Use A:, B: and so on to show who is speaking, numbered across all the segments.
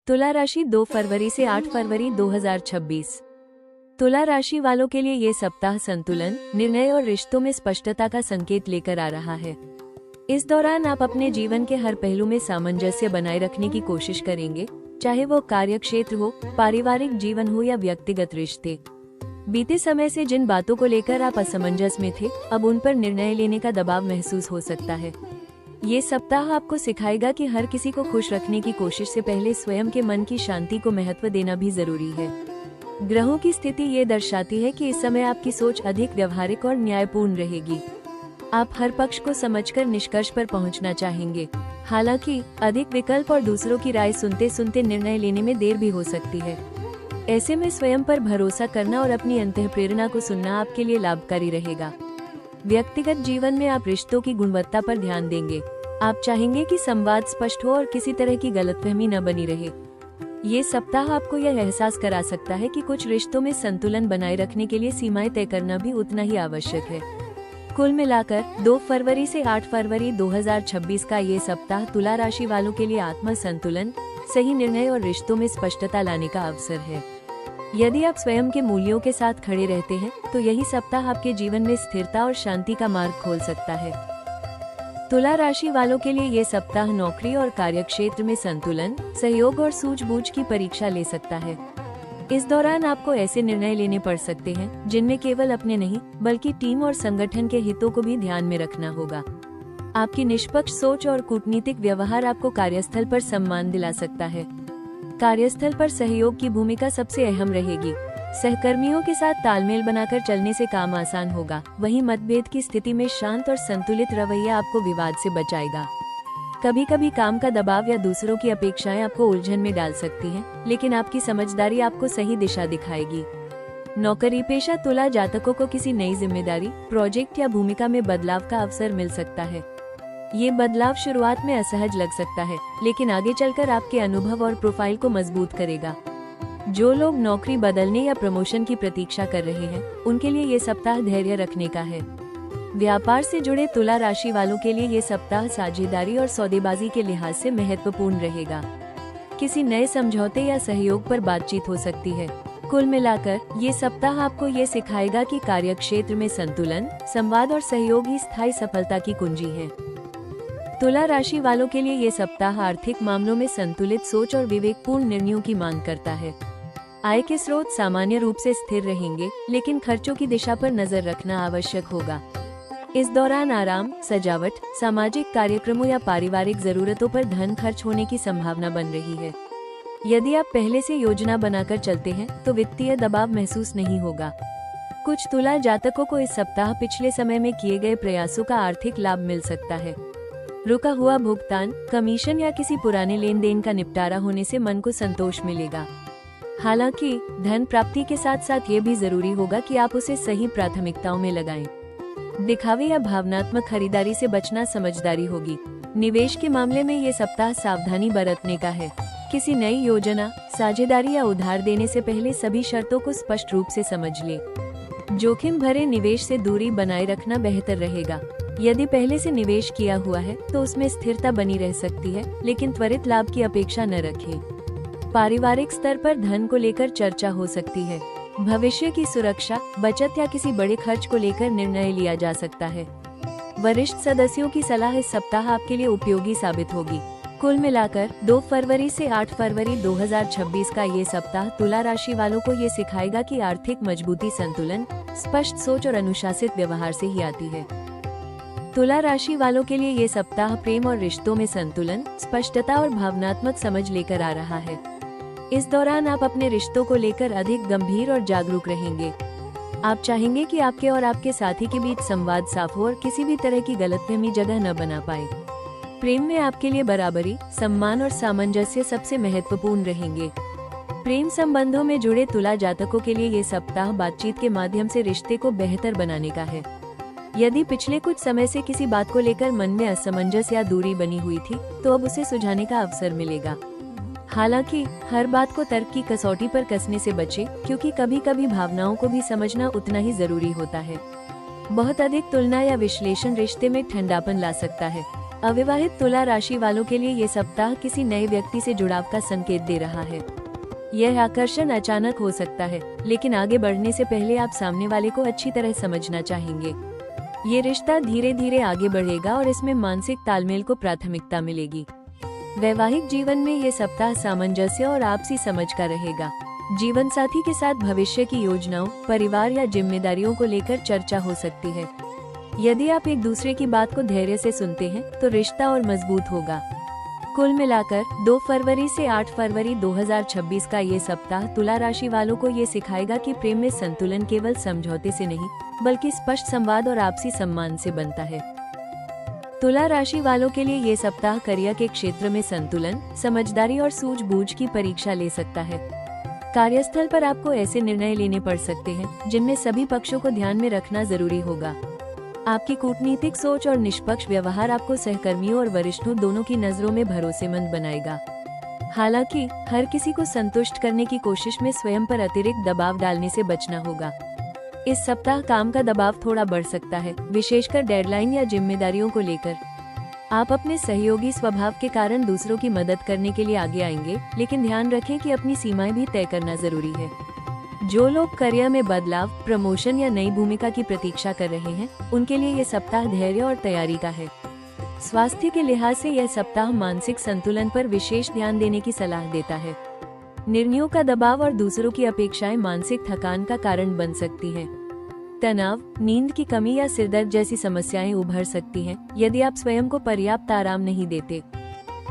A: तुला राशि 2 फरवरी से 8 फरवरी 2026। तुला राशि वालों के लिए ये सप्ताह संतुलन, निर्णय और रिश्तों में स्पष्टता का संकेत लेकर आ रहा है। इस दौरान आप अपने जीवन के हर पहलू में सामंजस्य बनाए रखने की कोशिश करेंगे, चाहे वो कार्य क्षेत्र हो, पारिवारिक जीवन हो या व्यक्तिगत रिश्ते। बीते समय से जिन बातों को लेकर आप असमंजस में थे, अब उन पर निर्णय लेने का दबाव महसूस हो सकता है। ये सप्ताह आपको सिखाएगा कि हर किसी को खुश रखने की कोशिश से पहले स्वयं के मन की शांति को महत्व देना भी जरूरी है। ग्रहों की स्थिति ये दर्शाती है कि इस समय आपकी सोच अधिक व्यवहारिक और न्यायपूर्ण रहेगी। आप हर पक्ष को समझकर निष्कर्ष पर पहुंचना चाहेंगे। हालांकि अधिक विकल्प और दूसरों की राय सुनते सुनते निर्णय लेने में देर भी हो सकती है। ऐसे में स्वयं पर भरोसा करना और अपनी अंतःप्रेरणा को सुनना आपके लिए लाभकारी रहेगा। व्यक्तिगत जीवन में आप रिश्तों की गुणवत्ता पर ध्यान देंगे। आप चाहेंगे कि संवाद स्पष्ट हो और किसी तरह की गलतफहमी न बनी रहे। ये सप्ताह आपको यह एहसास करा सकता है कि कुछ रिश्तों में संतुलन बनाए रखने के लिए सीमाएं तय करना भी उतना ही आवश्यक है। कुल मिलाकर 2 फरवरी से 8 फरवरी 2026 का ये सप्ताह तुला राशि वालों के लिए आत्म संतुलन, सही निर्णय और रिश्तों में स्पष्टता लाने का अवसर है। यदि आप स्वयं के मूल्यों के साथ खड़े रहते हैं, तो यही सप्ताह आपके जीवन में स्थिरता और शांति का मार्ग खोल सकता है। तुला राशि वालों के लिए ये सप्ताह नौकरी और कार्यक्षेत्र में संतुलन, सहयोग और सूझबूझ की परीक्षा ले सकता है। इस दौरान आपको ऐसे निर्णय लेने पड़ सकते हैं जिनमें केवल अपने नहीं, बल्कि टीम और संगठन के हितों को भी ध्यान में रखना होगा। आपकी निष्पक्ष सोच और कूटनीतिक व्यवहार आपको कार्यस्थल पर सम्मान दिला सकता है। कार्यस्थल पर सहयोग की भूमिका सबसे अहम रहेगी। सहकर्मियों के साथ तालमेल बनाकर चलने से काम आसान होगा। वहीं मतभेद की स्थिति में शांत और संतुलित रवैया आपको विवाद से बचाएगा। कभी कभी काम का दबाव या दूसरों की अपेक्षाएं आपको उलझन में डाल सकती हैं, लेकिन आपकी समझदारी आपको सही दिशा दिखाएगी। नौकरी पेशा तुला जातकों को किसी नई जिम्मेदारी, प्रोजेक्ट या भूमिका में बदलाव का अवसर मिल सकता है। ये बदलाव शुरुआत में असहज लग सकता है, लेकिन आगे चलकर आपके अनुभव और प्रोफाइल को मजबूत करेगा। जो लोग नौकरी बदलने या प्रमोशन की प्रतीक्षा कर रहे हैं, उनके लिए ये सप्ताह धैर्य रखने का है। व्यापार से जुड़े तुला राशि वालों के लिए ये सप्ताह साझेदारी और सौदेबाजी के लिहाज से महत्वपूर्ण रहेगा। किसी नए समझौते या सहयोग पर बातचीत हो सकती है। कुल मिलाकर ये सप्ताह आपको ये सिखाएगा कि कार्यक्षेत्र में संतुलन, संवाद और सहयोग ही स्थायी सफलता की कुंजी है। तुला राशि वालों के लिए ये सप्ताह आर्थिक मामलों में संतुलित सोच और विवेकपूर्ण निर्णयों की मांग करता है। आय के स्रोत सामान्य रूप से स्थिर रहेंगे, लेकिन खर्चों की दिशा पर नजर रखना आवश्यक होगा। इस दौरान आराम, सजावट, सामाजिक कार्यक्रमों या पारिवारिक जरूरतों पर धन खर्च होने की संभावना बन रही है। यदि आप पहले से योजना बनाकर चलते हैं, तो वित्तीय दबाव महसूस नहीं होगा। कुछ तुला जातकों को इस सप्ताह पिछले समय में किए गए प्रयासों का आर्थिक लाभ मिल सकता है। रुका हुआ भुगतान, कमीशन या किसी पुराने लेन देन का निपटारा होने से मन को संतोष मिलेगा। हालांकि धन प्राप्ति के साथ साथ ये भी जरूरी होगा कि आप उसे सही प्राथमिकताओं में लगाएं। दिखावे या भावनात्मक खरीदारी से बचना समझदारी होगी। निवेश के मामले में ये सप्ताह सावधानी बरतने का है। किसी नई योजना, साझेदारी या उधार देने से पहले सभी शर्तों को स्पष्ट रूप से समझ लें। जोखिम भरे निवेश से दूरी बनाए रखना बेहतर रहेगा। यदि पहले से निवेश किया हुआ है, तो उसमें स्थिरता बनी रह सकती है, लेकिन त्वरित लाभ की अपेक्षा न रखें। पारिवारिक स्तर पर धन को लेकर चर्चा हो सकती है। भविष्य की सुरक्षा, बचत या किसी बड़े खर्च को लेकर निर्णय लिया जा सकता है। वरिष्ठ सदस्यों की सलाह इस सप्ताह आपके लिए उपयोगी साबित होगी। कुल मिलाकर 2 फरवरी से 8 फरवरी 2026 का ये सप्ताह तुला राशि वालों को ये सिखाएगा कि आर्थिक मजबूती संतुलन, स्पष्ट सोच और अनुशासित व्यवहार से ही आती है। तुला राशि वालों के लिए ये सप्ताह प्रेम और रिश्तों में संतुलन, स्पष्टता और भावनात्मक समझ लेकर आ रहा है। इस दौरान आप अपने रिश्तों को लेकर अधिक गंभीर और जागरूक रहेंगे। आप चाहेंगे कि आपके और आपके साथी के बीच संवाद साफ हो और किसी भी तरह की गलतफहमी जगह न बना पाए। प्रेम में आपके लिए बराबरी, सम्मान और सामंजस्य सबसे महत्वपूर्ण रहेंगे। प्रेम संबंधों में जुड़े तुला जातकों के लिए ये सप्ताह बातचीत के माध्यम से रिश्ते को बेहतर बनाने का है। यदि पिछले कुछ समय से किसी बात को लेकर मन में असमंजस या दूरी बनी हुई थी, तो अब उसे सुलझाने का अवसर मिलेगा। हालांकि हर बात को तर्क की कसौटी पर कसने से बचें, क्योंकि कभी कभी भावनाओं को भी समझना उतना ही जरूरी होता है। बहुत अधिक तुलना या विश्लेषण रिश्ते में ठंडापन ला सकता है। अविवाहित तुला राशि वालों के लिए ये सप्ताह किसी नए व्यक्ति से जुड़ाव का संकेत दे रहा है। यह आकर्षण अचानक हो सकता है, लेकिन आगे बढ़ने से पहले आप सामने वाले को अच्छी तरह समझना चाहेंगे। ये रिश्ता धीरे धीरे आगे बढ़ेगा और इसमें मानसिक तालमेल को प्राथमिकता मिलेगी। वैवाहिक जीवन में ये सप्ताह सामंजस्य और आपसी समझ का रहेगा। जीवन साथी के साथ भविष्य की योजनाओं, परिवार या जिम्मेदारियों को लेकर चर्चा हो सकती है। यदि आप एक दूसरे की बात को धैर्य से सुनते हैं तो रिश्ता और मजबूत होगा। कुल मिलाकर 2 फरवरी से 8 फरवरी 2026 का ये सप्ताह तुला राशि वालों को ये सिखाएगा कि प्रेम में संतुलन केवल समझौते से नहीं, बल्कि स्पष्ट संवाद और आपसी सम्मान से बनता है। तुला राशि वालों के लिए ये सप्ताह करियर के क्षेत्र में संतुलन, समझदारी और सूझबूझ की परीक्षा ले सकता है। कार्यस्थल पर आपको ऐसे निर्णय लेने पड़ सकते हैं जिनमें सभी पक्षों को ध्यान में रखना जरूरी होगा। आपकी कूटनीतिक सोच और निष्पक्ष व्यवहार आपको सहकर्मियों और वरिष्ठों दोनों की नजरों में भरोसेमंद बनाएगा। हालांकि हर किसी को संतुष्ट करने की कोशिश में स्वयं पर अतिरिक्त दबाव डालने से बचना होगा। इस सप्ताह काम का दबाव थोड़ा बढ़ सकता है, विशेषकर डेडलाइन या जिम्मेदारियों को लेकर। आप अपने सहयोगी स्वभाव के कारण दूसरों की मदद करने के लिए आगे आएंगे, लेकिन ध्यान रखें कि अपनी सीमाएं भी तय करना जरूरी है। जो लोग करियर में बदलाव, प्रमोशन या नई भूमिका की प्रतीक्षा कर रहे हैं, उनके लिए यह सप्ताह धैर्य और तैयारी का है। स्वास्थ्य के लिहाज से यह सप्ताह मानसिक संतुलन पर विशेष ध्यान देने की सलाह देता है। निर्णयों का दबाव और दूसरों की अपेक्षाएं मानसिक थकान का कारण बन सकती हैं। तनाव, नींद की कमी या सिरदर्द जैसी समस्याएं उभर सकती हैं यदि आप स्वयं को पर्याप्त आराम नहीं देते।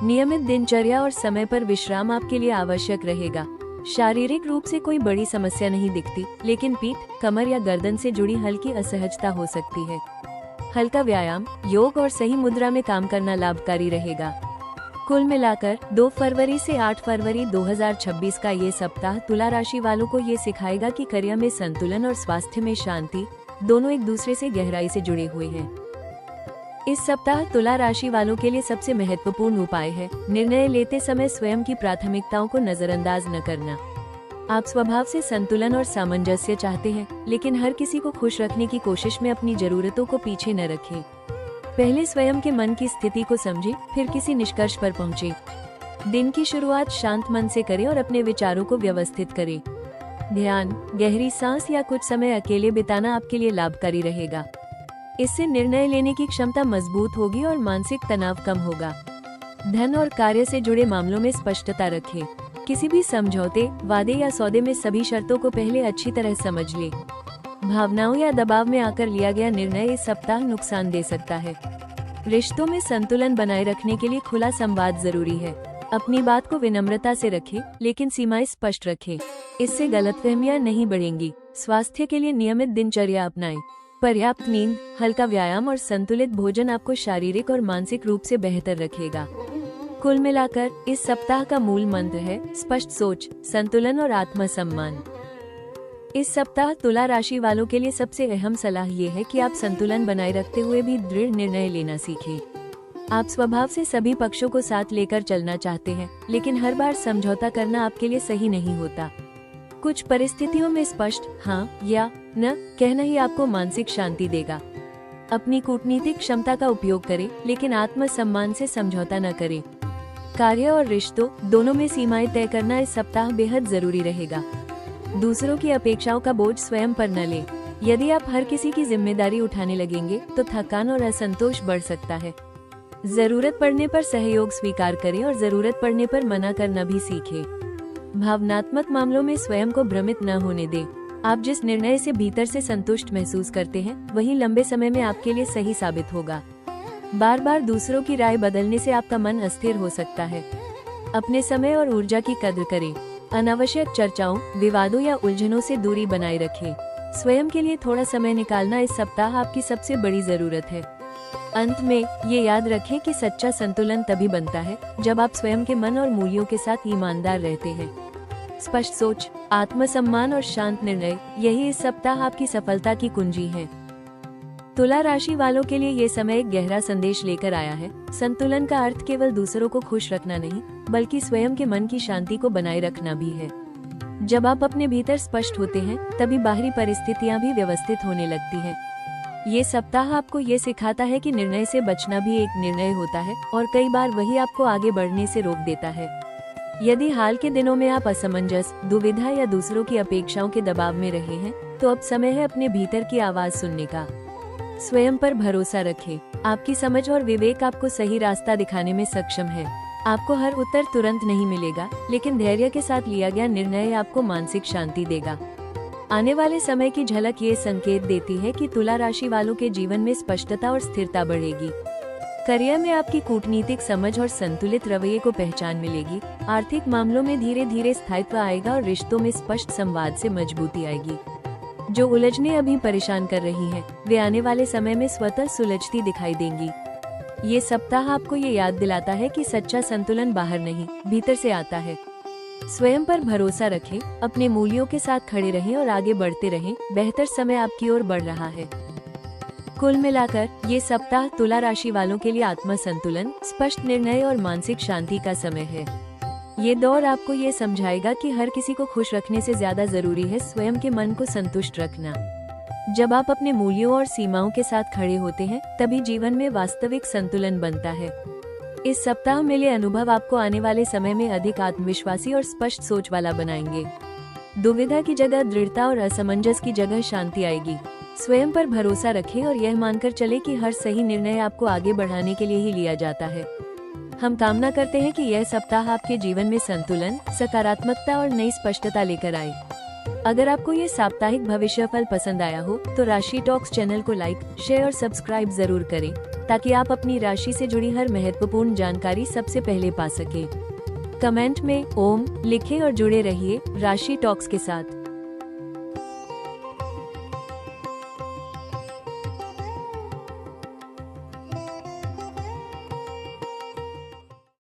A: नियमित दिनचर्या और समय पर विश्राम आपके लिए आवश्यक रहेगा। शारीरिक रूप से कोई बड़ी समस्या नहीं दिखती, लेकिन पीठ, कमर या गर्दन से जुड़ी हल्की असहजता हो सकती है। हल्का व्यायाम, योग और सही मुद्रा में काम करना लाभकारी रहेगा। कुल मिलाकर 2 फरवरी से 8 फरवरी 2026 का ये सप्ताह तुला राशि वालों को ये सिखाएगा कि करियर में संतुलन और स्वास्थ्य में शांति दोनों एक दूसरे से गहराई से जुड़े हुए हैं। इस सप्ताह तुला राशि वालों के लिए सबसे महत्वपूर्ण उपाय है निर्णय लेते समय स्वयं की प्राथमिकताओं को नजरअंदाज न करना। आप स्वभाव से संतुलन और सामंजस्य चाहते हैं, लेकिन हर किसी को खुश रखने की कोशिश में अपनी जरूरतों को पीछे न रखें। पहले स्वयं के मन की स्थिति को समझें, फिर किसी निष्कर्ष पर पहुंचें। दिन की शुरुआत शांत मन से करें और अपने विचारों को व्यवस्थित करें। ध्यान, गहरी सांस या कुछ समय अकेले बिताना आपके लिए लाभकारी रहेगा। इससे निर्णय लेने की क्षमता मजबूत होगी और मानसिक तनाव कम होगा। धन और कार्य से जुड़े मामलों में स्पष्टता रखें। किसी भी समझौते, वादे या सौदे में सभी शर्तों को पहले अच्छी तरह समझ लें। भावनाओं या दबाव में आकर लिया गया निर्णय इस सप्ताह नुकसान दे सकता है। रिश्तों में संतुलन बनाए रखने के लिए खुला संवाद जरूरी है। अपनी बात को विनम्रता से रखें, लेकिन सीमाएं स्पष्ट रखें। इससे गलतफहमियां नहीं बढ़ेंगी। स्वास्थ्य के लिए नियमित दिनचर्या अपनाएं। पर्याप्त नींद, हल्का व्यायाम और संतुलित भोजन आपको शारीरिक और मानसिक रूप से बेहतर रखेगा। कुल मिलाकर इस सप्ताह का मूल मंत्र है स्पष्ट सोच, संतुलन और आत्मसम्मान। इस सप्ताह तुला राशि वालों के लिए सबसे अहम सलाह ये है कि आप संतुलन बनाए रखते हुए भी दृढ़ निर्णय लेना सीखें। आप स्वभाव से सभी पक्षों को साथ लेकर चलना चाहते हैं, लेकिन हर बार समझौता करना आपके लिए सही नहीं होता। कुछ परिस्थितियों में स्पष्ट हाँ या न कहना ही आपको मानसिक शांति देगा। अपनी कूटनीतिक क्षमता का उपयोग करें, लेकिन आत्मसम्मान से समझौता न करें। कार्य और रिश्तों दोनों में सीमाएं तय करना इस सप्ताह बेहद जरूरी रहेगा। दूसरों की अपेक्षाओं का बोझ स्वयं पर न लें। यदि आप हर किसी की जिम्मेदारी उठाने लगेंगे तो थकान और असंतोष बढ़ सकता है। जरूरत पड़ने पर सहयोग स्वीकार करें और जरूरत पड़ने पर मना करना भी सीखें। भावनात्मक मामलों में स्वयं को भ्रमित न होने दें। आप जिस निर्णय से भीतर से संतुष्ट महसूस करते हैं, वही लंबे समय में आपके लिए सही साबित होगा। बार बार दूसरों की राय बदलने से आपका मन अस्थिर हो सकता है। अपने समय और ऊर्जा की कद्र करें। अनावश्यक चर्चाओं, विवादों या उलझनों से दूरी बनाए रखें। स्वयं के लिए थोड़ा समय निकालना इस सप्ताह आपकी सबसे बड़ी जरूरत है। अंत में ये याद रखें कि सच्चा संतुलन तभी बनता है जब आप स्वयं के मन और मूल्यों के साथ ईमानदार रहते हैं। स्पष्ट सोच, आत्मसम्मान और शांत निर्णय, यही इस सप्ताह आपकी सफलता की कुंजी है। तुला राशि वालों के लिए ये समय एक गहरा संदेश लेकर आया है। संतुलन का अर्थ केवल दूसरों को खुश रखना नहीं, बल्कि स्वयं के मन की शांति को बनाए रखना भी है। जब आप अपने भीतर स्पष्ट होते हैं, तभी बाहरी परिस्थितियां भी व्यवस्थित होने लगती हैं। ये सप्ताह आपको ये सिखाता है कि निर्णय से बचना भी एक निर्णय होता है और कई बार वही आपको आगे बढ़ने से रोक देता है। यदि हाल के दिनों में आप असमंजस, दुविधा या दूसरों की अपेक्षाओं के दबाव में रहे हैं, तो अब समय है अपने भीतर की आवाज सुनने का। स्वयं पर भरोसा रखें। आपकी समझ और विवेक आपको सही रास्ता दिखाने में सक्षम है। आपको हर उत्तर तुरंत नहीं मिलेगा, लेकिन धैर्य के साथ लिया गया निर्णय आपको मानसिक शांति देगा। आने वाले समय की झलक ये संकेत देती है कि तुला राशि वालों के जीवन में स्पष्टता और स्थिरता बढ़ेगी। करियर में आपकी कूटनीतिक समझ और संतुलित रवैये को पहचान मिलेगी। आर्थिक मामलों में धीरे धीरे स्थायित्व आएगा और रिश्तों में स्पष्ट संवाद से मजबूती आएगी। जो उलझने अभी परेशान कर रही हैं, वे आने वाले समय में स्वतः सुलझती दिखाई देंगी। ये सप्ताह आपको ये याद दिलाता है कि सच्चा संतुलन बाहर नहीं, भीतर से आता है। स्वयं पर भरोसा रखें, अपने मूल्यों के साथ खड़े रहें और आगे बढ़ते रहें। बेहतर समय आपकी ओर बढ़ रहा है। कुल मिलाकर ये सप्ताह तुला राशि वालों के लिए आत्म संतुलन, स्पष्ट निर्णय और मानसिक शांति का समय है। ये दौर आपको ये समझाएगा कि हर किसी को खुश रखने से ज्यादा जरूरी है स्वयं के मन को संतुष्ट रखना। जब आप अपने मूल्यों और सीमाओं के साथ खड़े होते हैं, तभी जीवन में वास्तविक संतुलन बनता है। इस सप्ताह मिले अनुभव आपको आने वाले समय में अधिक आत्मविश्वासी और स्पष्ट सोच वाला बनाएंगे। दुविधा की जगह दृढ़ता और असमंजस की जगह शांति आएगी। स्वयं पर भरोसा रखें और यह मानकर चले कि हर सही निर्णय आपको आगे बढ़ाने के लिए ही लिया जाता है। हम कामना करते हैं कि यह सप्ताह आपके जीवन में संतुलन, सकारात्मकता और नई स्पष्टता लेकर आए। अगर आपको ये साप्ताहिक भविष्यफल पसंद आया हो तो राशि टॉक्स चैनल को लाइक, शेयर और सब्सक्राइब जरूर करें, ताकि आप अपनी राशि से जुड़ी हर महत्वपूर्ण जानकारी सबसे पहले पा सके। कमेंट में ओम लिखें और जुड़े रहिए राशि टॉक्स के साथ।